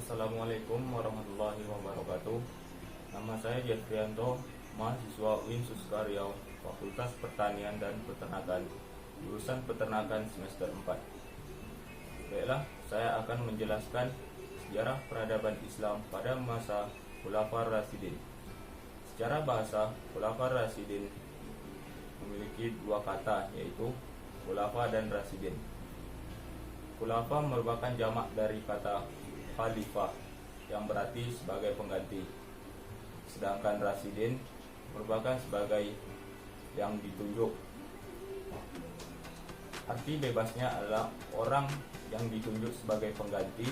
Assalamualaikum warahmatullahi wabarakatuh. Nama saya Jeffrianto, mahasiswa UIN Suska Riau, Fakultas Pertanian dan Peternakan, jurusan Peternakan semester 4. Baiklah, saya akan menjelaskan sejarah peradaban Islam pada masa Khulafaur Rasyidin. Secara bahasa, Khulafaur Rasyidin memiliki dua kata, yaitu khulafa dan rasyidin. Khulafa merupakan jamak dari kata khalifah yang berarti sebagai pengganti, sedangkan rasyidin merupakan sebagai yang ditunjuk. Arti bebasnya adalah orang yang ditunjuk sebagai pengganti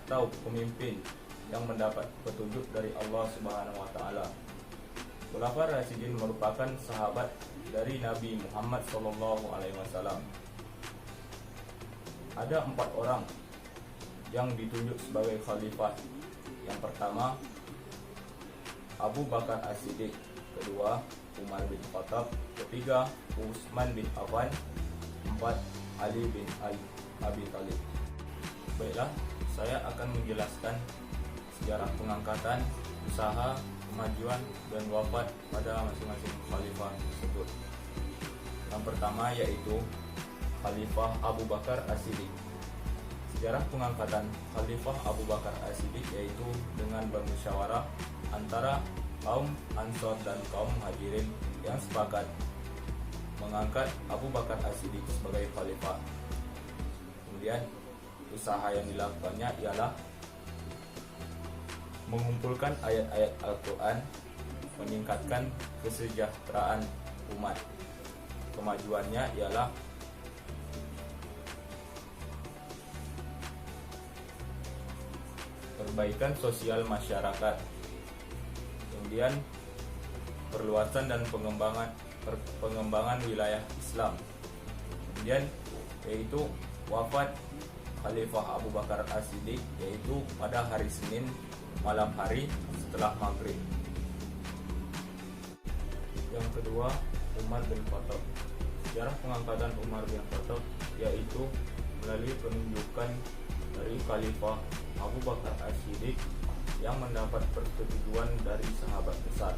atau pemimpin yang mendapat petunjuk dari Allah Subhanahu wa taala. Khulafaur Rasyidin merupakan sahabat dari Nabi Muhammad SAW. Ada 4 orang yang ditunjuk sebagai khalifah. Yang pertama, Abu Bakar As-Siddiq. Kedua, Umar bin Khattab. Ketiga, Utsman bin Affan. 4, Ali bin Abi Thalib. Baiklah, saya akan menjelaskan sejarah pengangkatan, usaha, kemajuan, dan wafat pada masing-masing khalifah tersebut. Yang pertama yaitu Khalifah Abu Bakar As-Siddiq. Sejarah pengangkatan Khalifah Abu Bakar As-Siddiq yaitu dengan bermusyawarah antara kaum Ansor dan kaum Muhajirin yang sepakat mengangkat Abu Bakar As-Siddiq sebagai khalifah. Kemudian usaha yang dilakukannya ialah mengumpulkan ayat-ayat Al-Quran, meningkatkan kesejahteraan umat. Kemajuannya ialah perbaikan sosial masyarakat, kemudian perluasan dan pengembangan wilayah Islam, kemudian yaitu wafat Khalifah Abu Bakar As-Siddiq yaitu pada hari Senin malam hari setelah maghrib. Yang kedua, Umar bin Khattab. Sejarah pengangkatan Umar bin Khattab yaitu melalui penunjukan dari Khalifah Abu Bakar As-Siddiq yang mendapat persetujuan dari sahabat besar.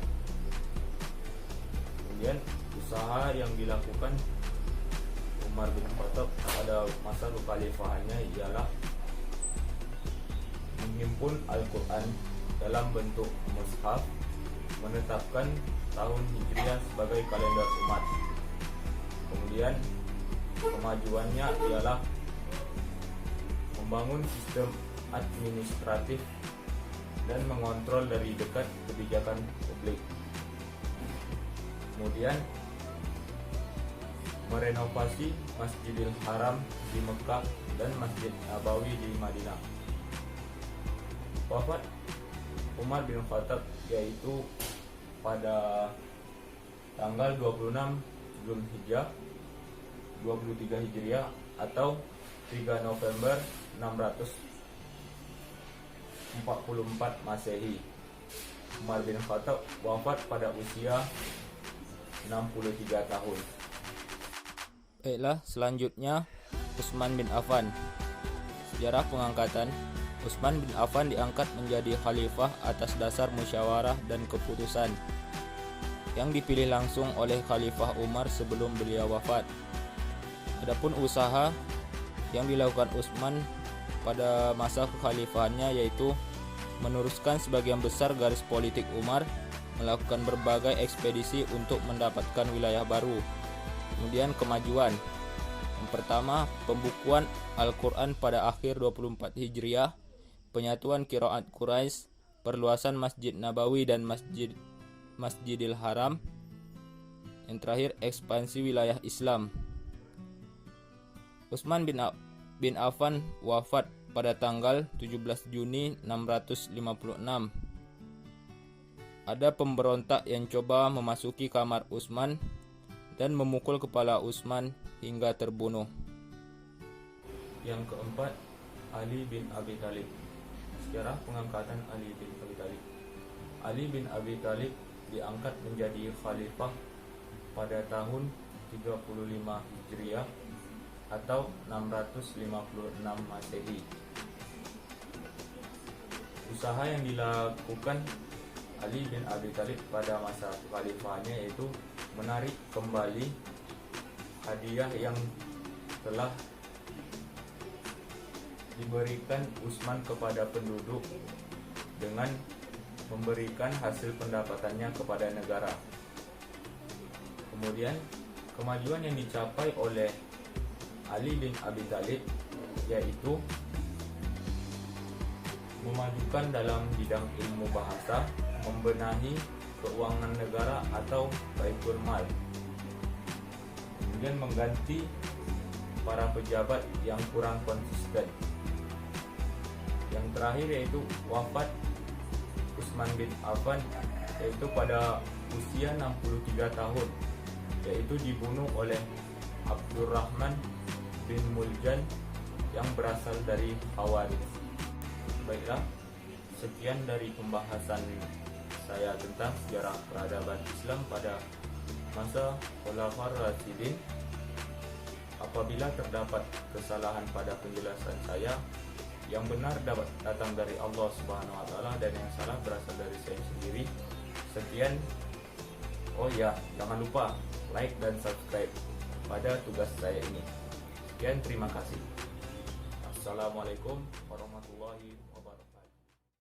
Kemudian usaha yang dilakukan Umar bin Khattab pada masa kekhalifahannya ialah menghimpun Al-Quran dalam bentuk mushaf, menetapkan tahun Hijriah sebagai kalender umat. Kemudian kemajuannya ialah membangun sistem administratif dan mengontrol dari dekat kebijakan publik. Kemudian merenovasi Masjidil Haram di Mekah dan Masjid Nabawi di Madinah. Wafat Umar bin Khattab yaitu pada tanggal 26 Zulhijjah 23 Hijriah atau 3 November 644 Masehi. Umar bin Khattab wafat pada usia 63 tahun. Baiklah, selanjutnya Utsman bin Affan. Sejarah pengangkatan Utsman bin Affan diangkat menjadi khalifah atas dasar musyawarah dan keputusan yang dipilih langsung oleh Khalifah Umar sebelum beliau wafat. Adapun usaha yang dilakukan Utsman pada masa kekhalifahannya yaitu meneruskan sebagian besar garis politik Umar, melakukan berbagai ekspedisi untuk mendapatkan wilayah baru. Kemudian kemajuan. Yang pertama, pembukuan Al-Quran pada akhir 24 Hijriah, penyatuan qiraat Quraisy, perluasan Masjid Nabawi dan Masjidil Haram. Yang terakhir, ekspansi wilayah Islam. Utsman bin Affan wafat pada tanggal 17 Juni 656. Ada pemberontak yang coba memasuki kamar Utsman dan memukul kepala Utsman hingga terbunuh. Yang keempat, Ali bin Abi Thalib. Sejarah pengangkatan Ali bin Abi Thalib. Ali bin Abi Thalib diangkat menjadi khalifah pada tahun 35 Hijriah atau 656 Masehi. Usaha yang dilakukan Ali bin Abi Thalib pada masa khalifahnya yaitu menarik kembali hadiah yang telah diberikan Utsman kepada penduduk dengan memberikan hasil pendapatannya kepada negara. Kemudian kemajuan yang dicapai oleh Ali bin Abi Thalib yaitu memajukan dalam bidang ilmu bahasa, membenahi keuangan negara atau baitul mal, kemudian mengganti para pejabat yang kurang konsisten. Yang terakhir yaitu wafat Utsman bin Affan yaitu pada usia 63 tahun, yaitu dibunuh oleh Abdurrahman bin Muljan yang berasal dari Khawarij. Baiklah, sekian dari pembahasan saya tentang sejarah peradaban Islam pada masa Khulafaur Rasyidin. Apabila terdapat kesalahan pada penjelasan saya, yang benar dapat datang dari Allah Subhanahu wa taala dan yang salah berasal dari saya sendiri. Sekian. Oh ya, jangan lupa like dan subscribe pada tugas saya ini. Sekian, terima kasih. Assalamualaikum warahmatullahi wabarakatuh.